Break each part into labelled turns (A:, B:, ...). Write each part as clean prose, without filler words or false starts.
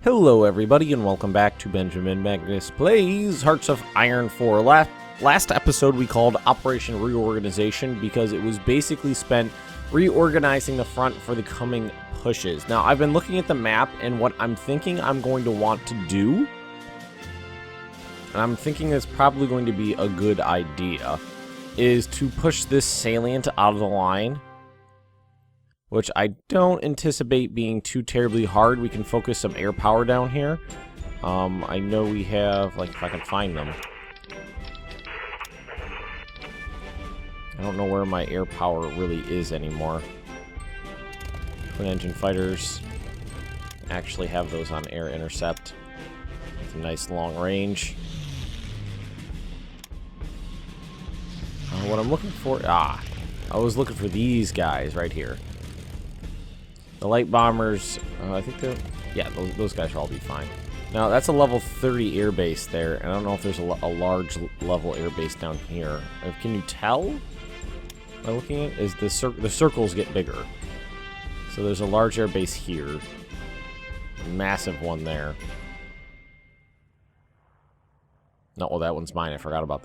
A: Hello everybody and welcome back to Benjamin Magnus Plays Hearts of Iron 4. Last episode we called Operation Reorganization because it was basically spent reorganizing the front for the coming pushes. Now I've been looking at the map and what I'm thinking I'm going to want to do, and I'm thinking it's probably going to be a good idea, is to push this salient out of the line, which I don't anticipate being too terribly hard. We can focus some air power down here. I know we have, like, if I can find them. I don't know where my air power really is anymore. Twin engine fighters actually have those on air intercept with a nice long range. What I'm looking for, I was looking for these guys right here. The light bombers, I think they're, yeah, those guys will all be fine. Now, that's a level 30 airbase there, and I don't know if there's a large level airbase down here. Can you tell? Am I looking at? Is the circles get bigger? So there's a large airbase here. A massive one there. No, well, that one's mine. I forgot about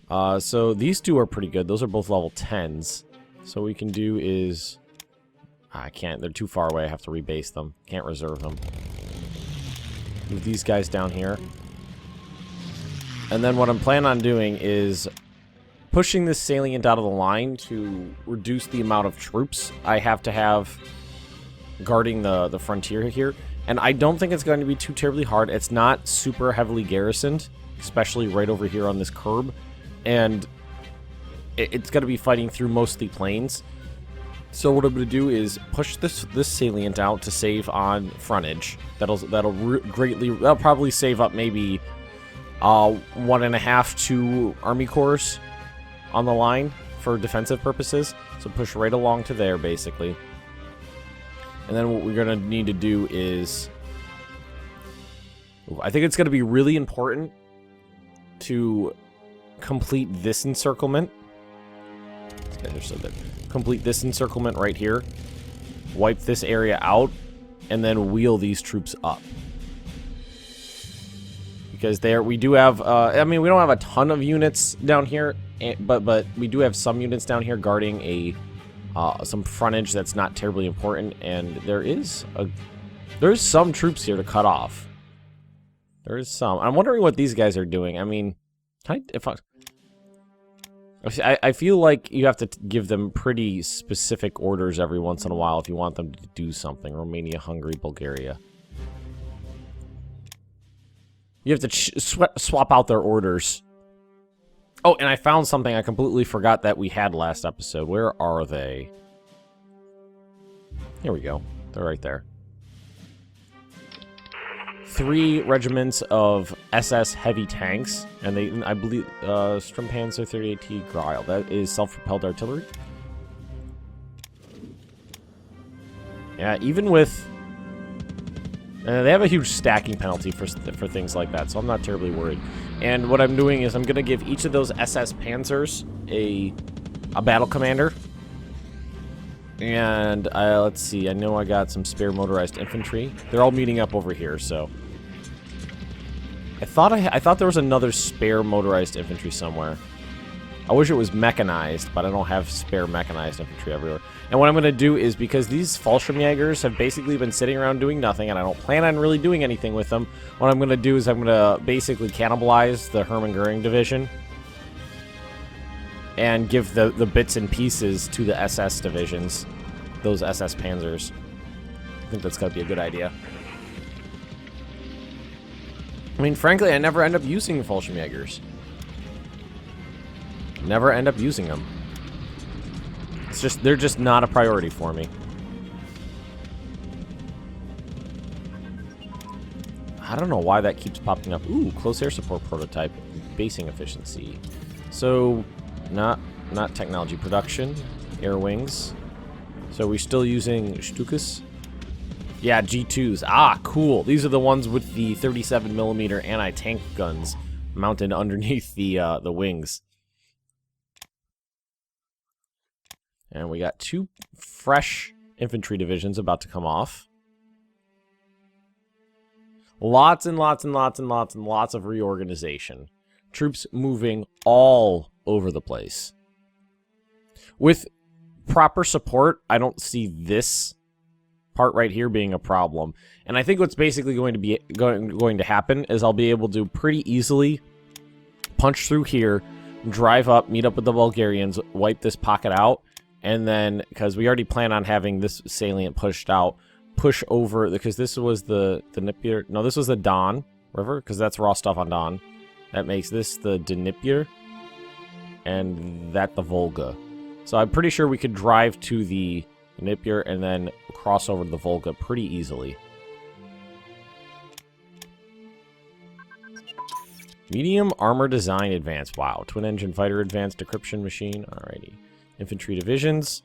A: that. So these two are pretty good. Those are both level 10s. So what we can do is... I can't. They're too far away. I have to rebase them. Can't reserve them. Move these guys down here. And then what I'm planning on doing is pushing this salient out of the line to reduce the amount of troops I have to have guarding the frontier here. And I don't think it's going to be too terribly hard. It's not super heavily garrisoned, especially right over here on this curb. And it's going to be fighting through mostly plains. So what I'm going to do is push this salient out to save on frontage. That'll probably save up maybe 1.5 2 army corps on the line for defensive purposes. So push right along to there basically. And then what we're going to need to do is, I think it's going to be really important to complete this encirclement. These guys are so good. Complete this encirclement right here, wipe this area out, and then wheel these troops up. Because we do have, I mean, we don't have a ton of units down here, but we do have some units down here guarding some frontage that's not terribly important, and there's some troops here to cut off. There is some. I'm wondering what these guys are doing. I mean, I feel like you have to give them pretty specific orders every once in a while if you want them to do something. Romania, Hungary, Bulgaria. You have to swap out their orders. Oh, and I found something I completely forgot that we had last episode. Where are they? Here we go. They're right there. 3 regiments of SS heavy tanks, and I believe, Sturmpanzer 38T Greil. That is self-propelled artillery. Yeah, even with... they have a huge stacking penalty for things like that, so I'm not terribly worried. And what I'm doing is I'm going to give each of those SS Panzers a battle commander. And let's see, I know I got some spare motorized infantry. They're all meeting up over here, so... I thought there was another spare motorized infantry somewhere. I wish it was mechanized, but I don't have spare mechanized infantry everywhere. And what I'm going to do is, because these Fallschirmjägers have basically been sitting around doing nothing, and I don't plan on really doing anything with them, what I'm going to do is I'm going to basically cannibalize the Hermann Göring division and give the bits and pieces to the SS divisions, those SS Panzers. I think that's going to be a good idea. I mean, frankly, I never end up using the Fallschirmjägers. Never end up using them. It's just, they're just not a priority for me. I don't know why that keeps popping up. Ooh, close air support prototype. Basing efficiency. So, not technology production. Air wings. So we're still using Stukas. Yeah, G2s. Ah, cool. These are the ones with the 37mm anti-tank guns mounted underneath the wings. And we got 2 fresh infantry divisions about to come off. Lots and lots and lots and lots and lots of reorganization. Troops moving all over the place. With proper support, I don't see this part right here being a problem. And I think what's basically going to be going to happen is I'll be able to pretty easily punch through here, drive up, meet up with the Bulgarians, wipe this pocket out, and then, because we already plan on having this salient pushed out, push over, because this was the Dnieper, no, this was the Don River, because that's raw stuff on Don. That makes this the Dnieper, and that the Volga. So I'm pretty sure we could drive to the Dnieper and then cross over to the Volga pretty easily. Medium armor design advanced. Wow. Twin engine fighter advanced decryption machine. Alrighty. Infantry divisions.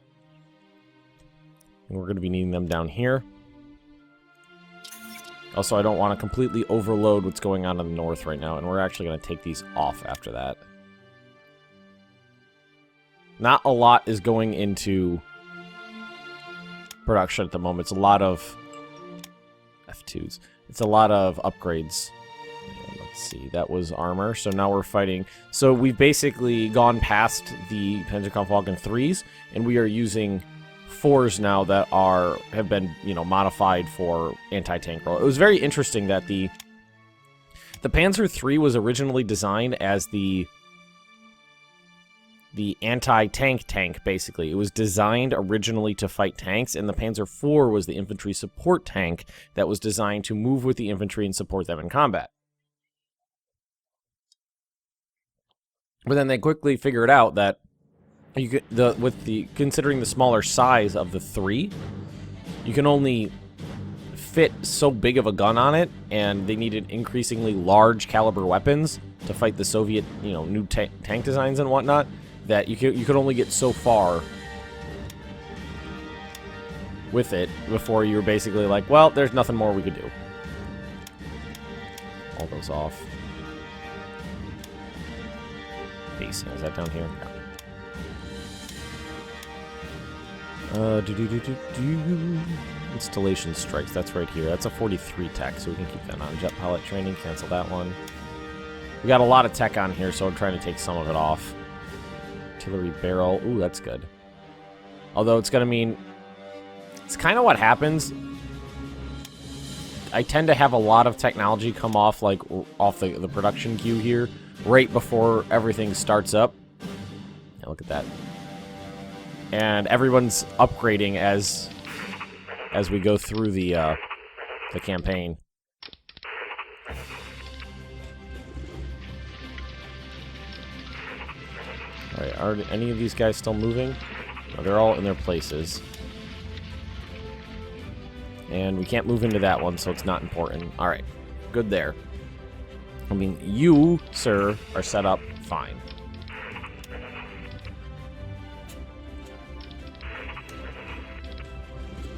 A: And we're going to be needing them down here. Also, I don't want to completely overload what's going on in the north right now, and we're actually going to take these off after that. Not a lot is going into production at the moment. It's a lot of F2s. It's a lot of upgrades. And let's see, that was armor. So now we're fighting. So we've basically gone past the Panzerkampfwagen 3s, and we are using 4s now that have been, you know, modified for anti-tank role. It was very interesting that the Panzer III was originally designed as the anti-tank tank, basically. It was designed originally to fight tanks, and the Panzer IV was the infantry support tank that was designed to move with the infantry and support them in combat. But then they quickly figured out that you could, considering the smaller size of the 3, you can only fit so big of a gun on it, and they needed increasingly large caliber weapons to fight the Soviet, you know, new tank designs and whatnot, that you could only get so far with it before you were basically like, well, there's nothing more we could do. All those off. Basing, is that down here? No. Installation strikes, that's right here. That's a 43 tech, so we can keep that on. Jet pilot training, cancel that one. We got a lot of tech on here, so I'm trying to take some of it off. Artillery barrel. Ooh, that's good. Although it's going to mean... It's kind of what happens. I tend to have a lot of technology come off, like, off the production queue here, right before everything starts up. Yeah, look at that. And everyone's upgrading as we go through the campaign. Alright, are any of these guys still moving? No, they're all in their places. And we can't move into that one, so it's not important. Alright, good there. I mean, you, sir, are set up fine.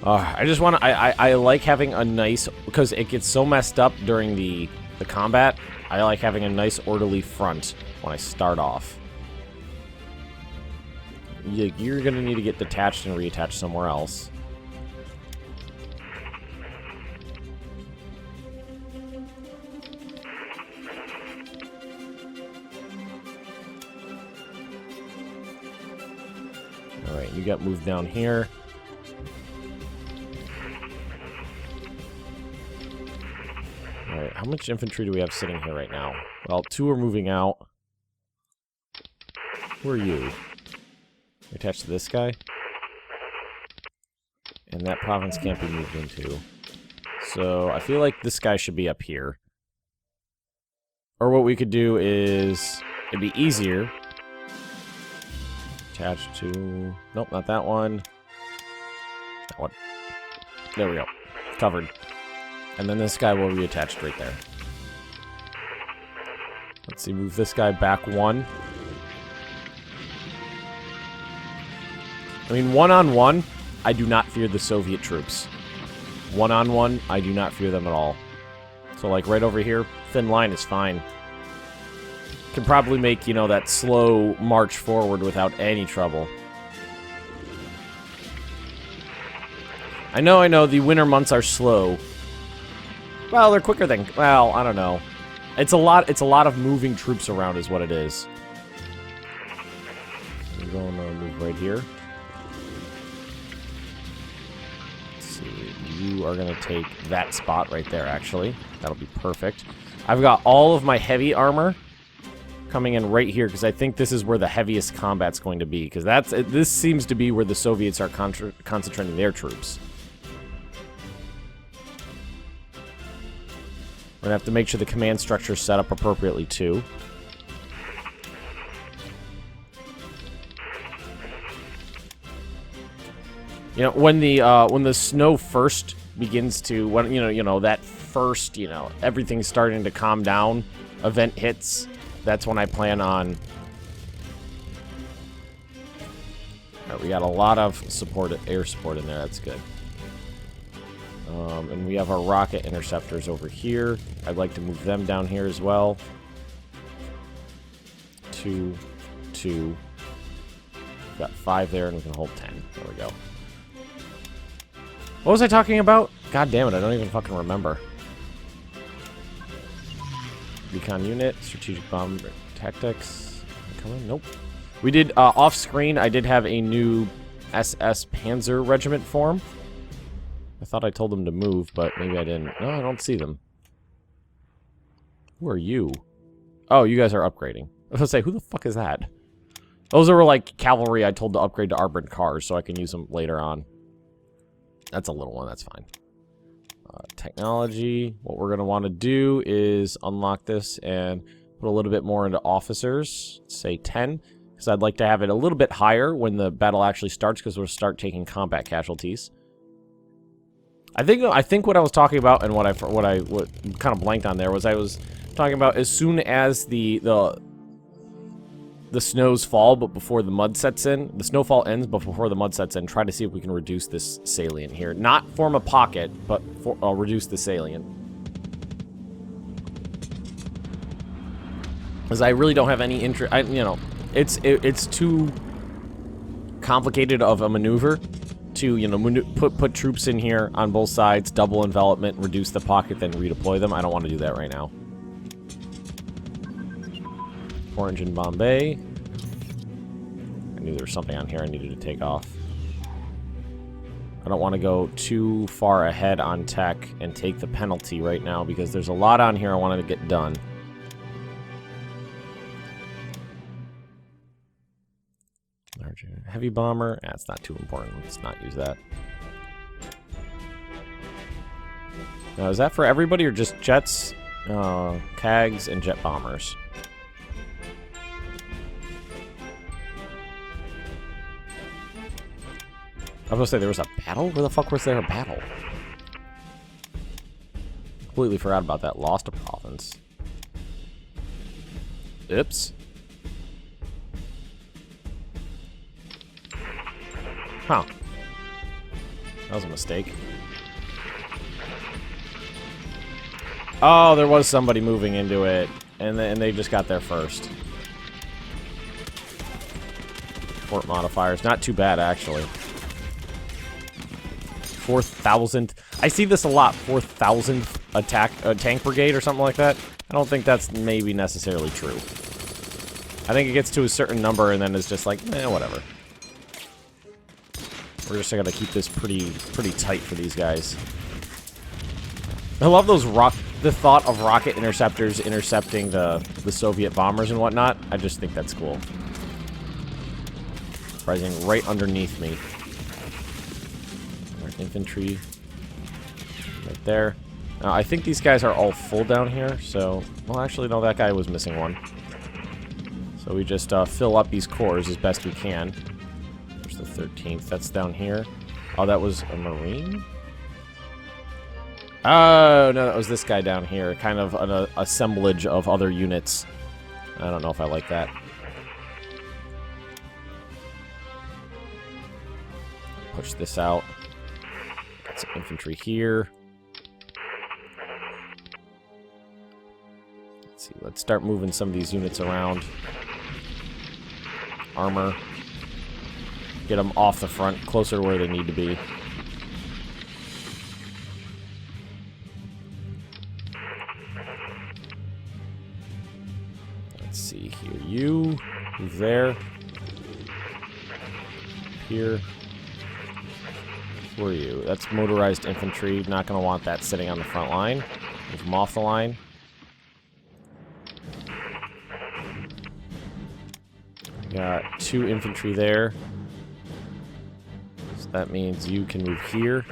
A: I just want to... I like having a nice... Because it gets so messed up during the combat, I like having a nice orderly front when I start off. You're going to need to get detached and reattached somewhere else. Alright, you got moved down here. Alright, how much infantry do we have sitting here right now? Well, 2 are moving out. Who are you? Attached to this guy. And that province can't be moved into. So, I feel like this guy should be up here. Or what we could do is... It'd be easier. Attached to... Nope, not that one. That one. There we go. Covered. And then this guy will reattach right there. Let's see, move this guy back 1. I mean, one-on-one, I do not fear the Soviet troops. One-on-one, I do not fear them at all. So, like, right over here, thin line is fine. Can probably make, you know, that slow march forward without any trouble. I know, the winter months are slow. Well, they're quicker than... Well, I don't know. It's a lot of moving troops around is what it is. We're going to move right here. Let's see. You are going to take that spot right there, actually. That'll be perfect. I've got all of my heavy armor coming in right here, because I think this is where the heaviest combat's going to be, because this seems to be where the Soviets are concentrating their troops. We're going to have to make sure the command structure is set up appropriately, too. You know, when the snow first begins to, when you know that first, everything's starting to calm down, event hits, that's when I plan on... Alright, we got a lot of support, air support in there, that's good. And we have our rocket interceptors over here. I'd like to move them down here as well. 2, 2. We've got 5 there, and we can hold 10. There we go. What was I talking about? God damn it, I don't even fucking remember. Recon unit, strategic bomb tactics. Coming? Nope. We did, off screen, I did have a new SS Panzer Regiment form. I thought I told them to move, but maybe I didn't. No, I don't see them. Who are you? Oh, you guys are upgrading. I was going to say, who the fuck is that? Those are like cavalry I told to upgrade to armored cars so I can use them later on. That's a little one, that's fine. Technology. What we're going to want to do is unlock this and put a little bit more into officers. Say 10. Because I'd like to have it a little bit higher when the battle actually starts, because we'll start taking combat casualties. I think what I was talking about, and what kind of blanked on there, was I was talking about as soon as the snows fall, but before the mud sets in, the snowfall ends, but before the mud sets in, try to see if we can reduce this salient here. Not form a pocket, but reduce the salient. Because I really don't have any interest. It's too complicated of a maneuver to, put troops in here on both sides, double envelopment, reduce the pocket, then redeploy them. I don't want to do that right now. 4-engine Bombay. I knew there was something on here I needed to take off. I don't want to go too far ahead on tech and take the penalty right now, because there's a lot on here I wanted to get done. Heavy bomber. That's not too important. Let's not use that. Now, is that for everybody or just jets, CAGs, and jet bombers? I was gonna say there was a battle? Where the fuck was there a battle? Completely forgot about that. Lost a province. Oops. Huh. That was a mistake. Oh, there was somebody moving into it, and they just got there first. Fort modifiers. Not too bad, actually. 4,000. I see this a lot. 4,000 attack tank brigade or something like that. I don't think that's maybe necessarily true. I think it gets to a certain number and then it's just like, whatever. We're just gonna keep this pretty tight for these guys. I love those the thought of rocket interceptors intercepting the Soviet bombers and whatnot. I just think that's cool. Rising right underneath me. Our infantry right there. Now, I think these guys are all full down here, so... Well, actually, no, that guy was missing one. So we just fill up these cores as best we can. There's the 13th. That's down here. Oh, that was a Marine? Oh, no, that was this guy down here. Kind of an assemblage of other units. I don't know if I like that. Push this out. Got some infantry here. Let's see. Let's start moving some of these units around. Armor. Get them off the front, closer to where they need to be. Let's see here. You move there. Here. Where are you? That's motorized infantry. Not going to want that sitting on the front line. Move them off the line. Got 2 infantry there. So that means you can move here.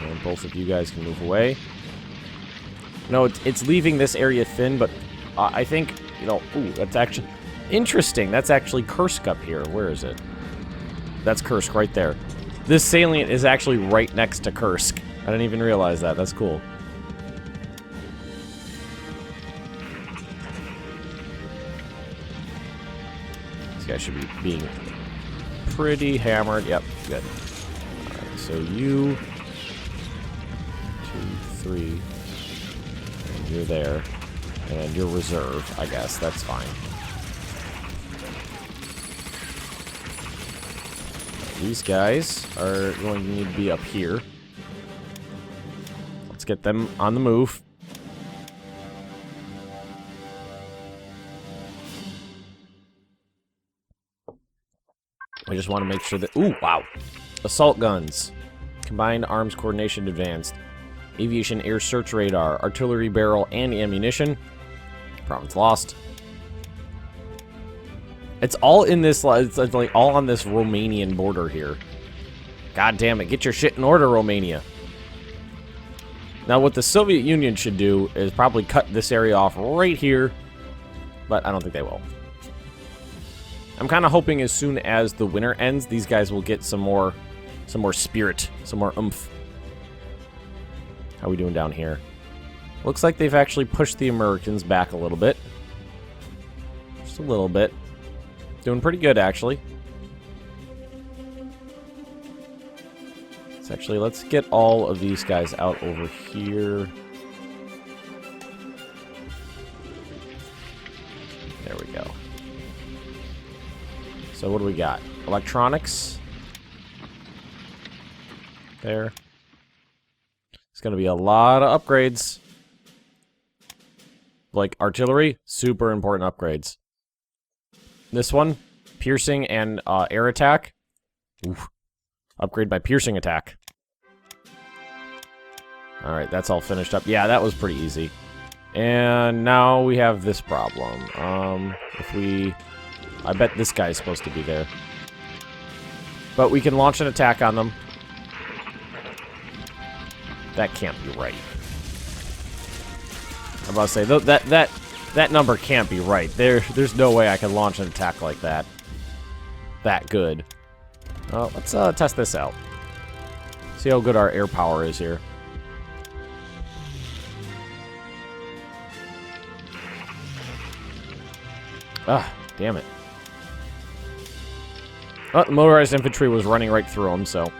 A: And both of you guys can move away. No, it's leaving this area thin, but I think, you know, ooh, that's actually interesting. That's actually Kursk up here. Where is it? That's Kursk right there. This salient is actually right next to Kursk. I didn't even realize that. That's cool. This guy should be being pretty hammered. Yep, good. Alright, so you... 2, 3... And you're there. And you're reserve, I guess. That's fine. These guys are going to need to be up here. Let's get them on the move. I just want to make sure that... Ooh, wow. Assault guns. Combined arms coordination advanced. Aviation air search radar. Artillery barrel and ammunition. Province lost. It's all in this... It's like all on this Romanian border here. God damn it. Get your shit in order, Romania. Now, what the Soviet Union should do is probably cut this area off right here. But I don't think they will. I'm kind of hoping as soon as the winter ends, these guys will get some more spirit, some more oomph. How are we doing down here? Looks like they've actually pushed the Americans back a little bit. Just a little bit. Doing pretty good, actually. Let's get all of these guys out over here. There we go. So what do we got? Electronics. There. It's going to be a lot of upgrades. Like artillery, super important upgrades. This one, piercing and air attack. Oof. Upgrade by piercing attack. Alright, that's all finished up. Yeah, that was pretty easy. And now we have this problem. I bet this guy's supposed to be there. But we can launch an attack on them. That can't be right. I'm about to say, that number can't be right. There's no way I can launch an attack like that. That good. Let's test this out. See how good our air power is here. Ah, damn it. Oh, the motorized infantry was running right through them, so...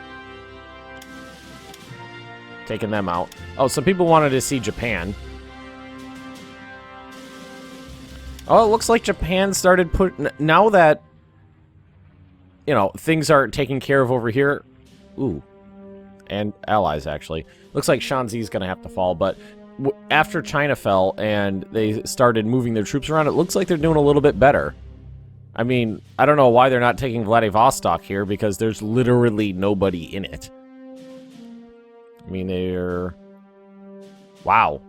A: Taking them out. Oh, some people wanted to see Japan. Oh, it looks like Japan started putting... Now that, you know, things are taken care of over here... Ooh. And allies, actually. Looks like Shanxi's gonna have to fall, but... After China fell and they started moving their troops around, it looks like they're doing a little bit better. I mean, I don't know why they're not taking Vladivostok here, because there's literally nobody in it. I mean, they're... Wow.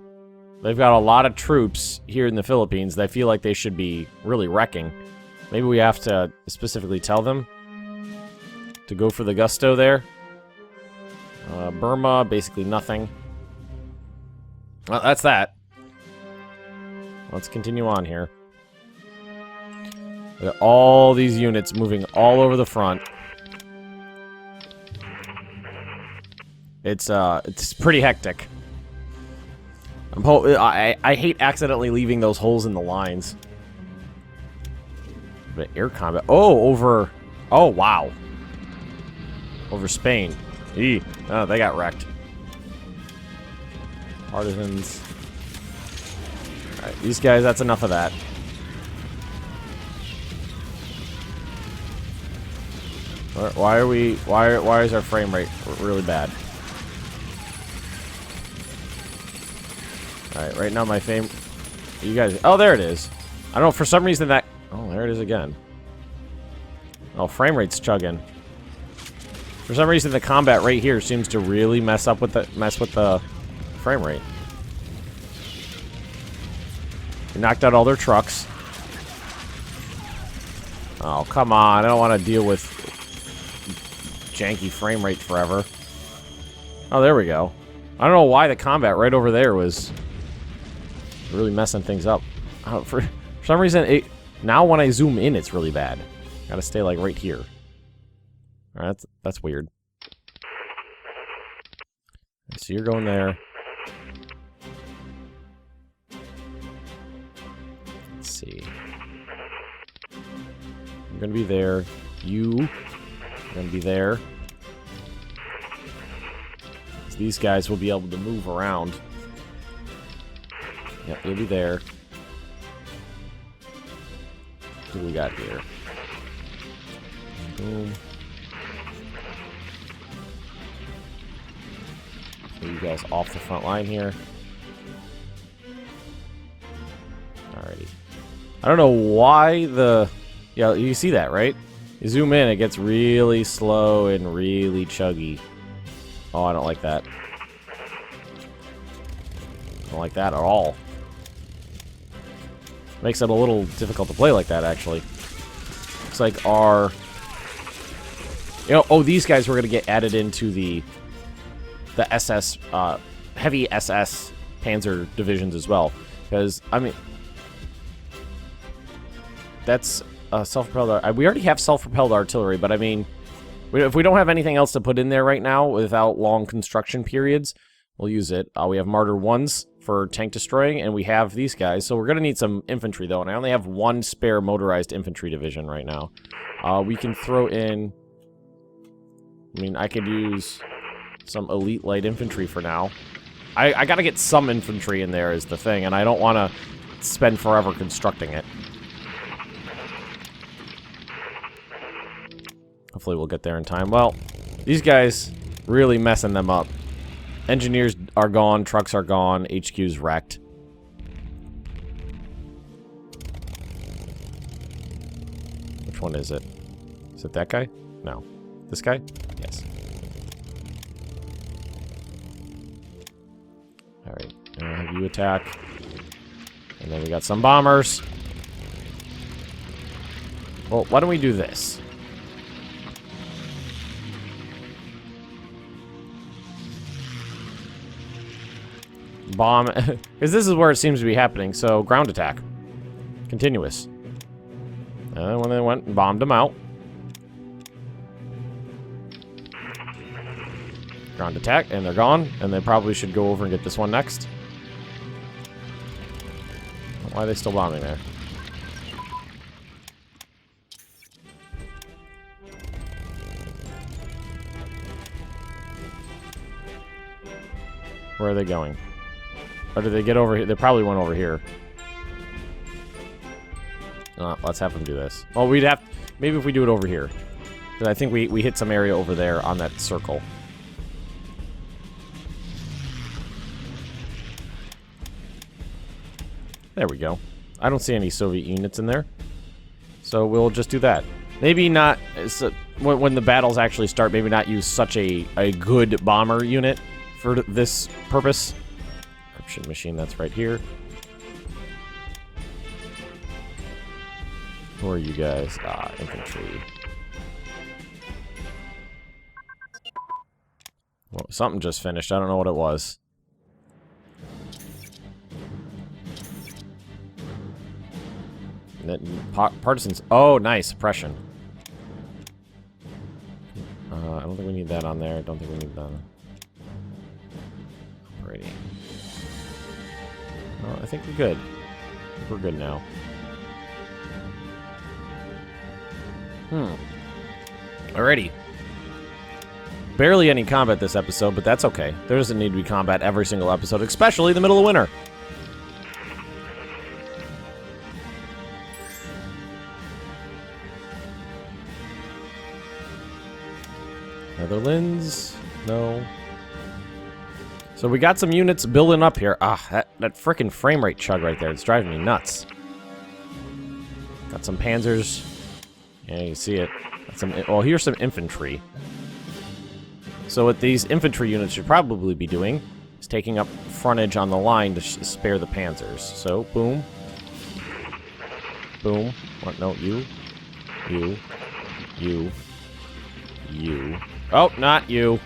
A: They've got a lot of troops here in the Philippines that I feel like they should be really wrecking. Maybe we have to specifically tell them to go for the gusto there. Burma, basically nothing. Well, that's that. Let's continue on here. We got all these units moving all over the front. It's pretty hectic. I hate accidentally leaving those holes in the lines. But air combat. Oh, over. Oh, wow. Over Spain. Eee. Oh, they got wrecked. Partisans. Alright, these guys, that's enough of that. Why is our frame rate really bad? Alright, right now my fame... You guys... Oh, there it is. I don't know, for some reason that... Oh, there it is again. Oh, frame rate's chugging. For some reason the combat right here seems to really mess with the frame rate. We knocked out all their trucks. Oh, come on. I don't want to deal with janky frame rate forever. Oh, there we go. I don't know why the combat right over there was really messing things up. For some reason, now when I zoom in, it's really bad. Gotta stay, like, right here. Alright, that's weird. So you're going there. Let's see. I'm gonna be there. You are gonna be there. So these guys will be able to move around. Yep, you'll be there. What do we got here? Boom. Get you guys off the front line here. Alrighty. I don't know why the... Yeah, you see that, right? You zoom in, it gets really slow and really chuggy. Oh, I don't like that. I don't like that at all. Makes it a little difficult to play like that, actually. Looks like our... You know, oh, these guys were going to get added into the SS, heavy SS Panzer divisions as well. Because, I mean... That's self-propelled... We already have self-propelled artillery, but I mean... If we don't have anything else to put in there right now without long construction periods, we'll use it. We have Martyr 1s for tank destroying, and we have these guys. So we're going to need some infantry, though, and I only have one spare motorized infantry division right now. We can throw in... I mean, I could use some elite light infantry for now. I got to get some infantry in there is the thing, and I don't want to spend forever constructing it. Hopefully we'll get there in time. Well, these guys really messing them up. Engineers are gone, trucks are gone, HQ's wrecked. Which one is it? Is it that guy? No. This guy? Yes. Alright, and I'll have you attack. And then we got some bombers. Well, why don't we do this? Bomb, because this is where it seems to be happening. So ground attack, continuous. And then when they went and bombed them out, ground attack, and they're gone. And they probably should go over and get this one next. Why are they still bombing there? Where are they going? Or did they get over here? They probably went over here. Let's have them do this. Well, we'd have... Maybe if we do it over here. Because I think we hit some area over there on that circle. There we go. I don't see any Soviet units in there. So we'll just do that. Maybe not... when the battles actually start, maybe not use such a good bomber unit for this purpose. Encryption machine, that's right here. Who are you guys? Infantry. Well, something just finished. I don't know what it was. Partisans. Oh, nice. Suppression. I don't think we need that on there. I don't think we need that. Alrighty. Well, I think we're good. I think we're good now. Alrighty. Barely any combat this episode, but that's okay. There doesn't need to be combat every single episode, especially the middle of winter. Netherlands? No. So we got some units building up here. Ah, that frickin' frame rate chug right there. It's driving me nuts. Got some panzers. Yeah, you see it. Well, here's some infantry. So what these infantry units should probably be doing is taking up frontage on the line to spare the panzers. So, boom. Boom. What? No, you. Oh, not you.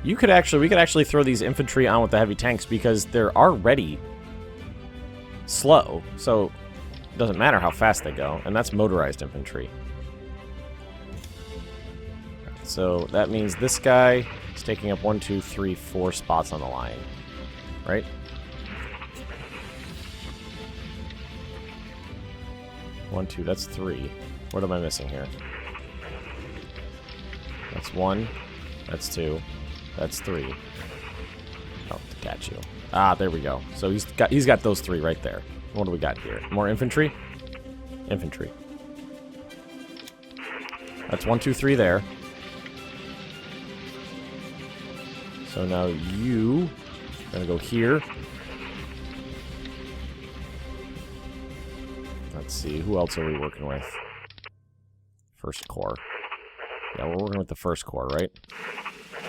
A: We could actually throw these infantry on with the heavy tanks because they're already slow. So it doesn't matter how fast they go. And that's motorized infantry. So that means this guy is taking up 1, 2, 3, 4 spots on the line. Right? One, two, that's 3. What am I missing here? That's 1. That's 2. That's 3. Oh, to catch you. Ah, there we go. So he's got those 3 right there. What do we got here? More infantry? Infantry. That's 1, 2, 3 there. So now you gonna go here. Let's see, who else are we working with? First Corps. Yeah, we're working with the First Corps, right?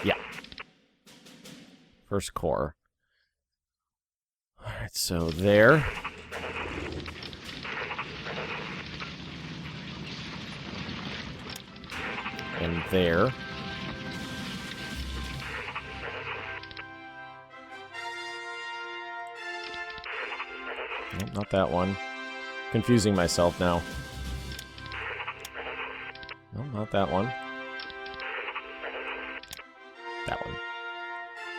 A: Yeah. First Corps. Alright, so there. And there. Nope, not that one. Confusing myself now. No, not that one. That one.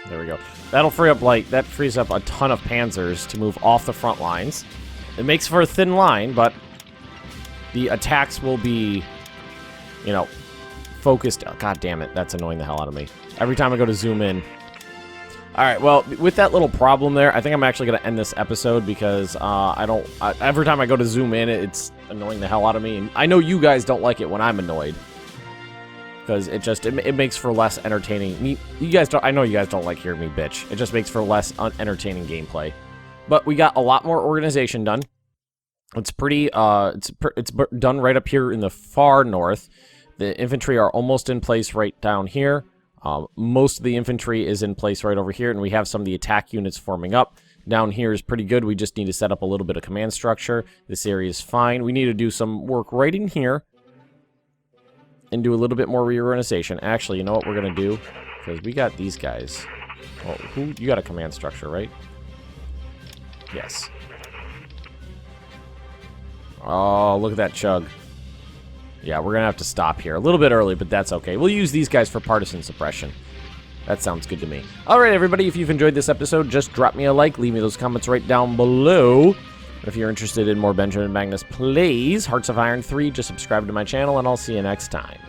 A: There we go. That'll free up, that frees up a ton of panzers to move off the front lines. It makes for a thin line, but the attacks will be, you know, focused. Oh, God damn it, that's annoying the hell out of me. Every time I go to zoom in. Alright, well, with that little problem there, I think I'm actually going to end this episode because every time I go to zoom in, it's annoying the hell out of me. And I know you guys don't like it when I'm annoyed. Because it makes for less entertaining. I know you guys don't like hearing me bitch. It just makes for less entertaining gameplay. But we got a lot more organization done. It's pretty, it's done right up here in the far north. The infantry are almost in place right down here. Most of the infantry is in place right over here, and we have some of the attack units forming up. Down here is pretty good. We just need to set up a little bit of command structure. This area is fine. We need to do some work right in here and do a little bit more reorganization. Actually, you know what we're going to do? Because we got these guys. Well, you got a command structure, right? Yes. Oh, look at that chug. Yeah, we're going to have to stop here. A little bit early, but that's okay. We'll use these guys for partisan suppression. That sounds good to me. Alright, everybody, if you've enjoyed this episode, just drop me a like. Leave me those comments right down below. If you're interested in more Benjamin Magnus plays Hearts of Iron 3, just subscribe to my channel, and I'll see you next time.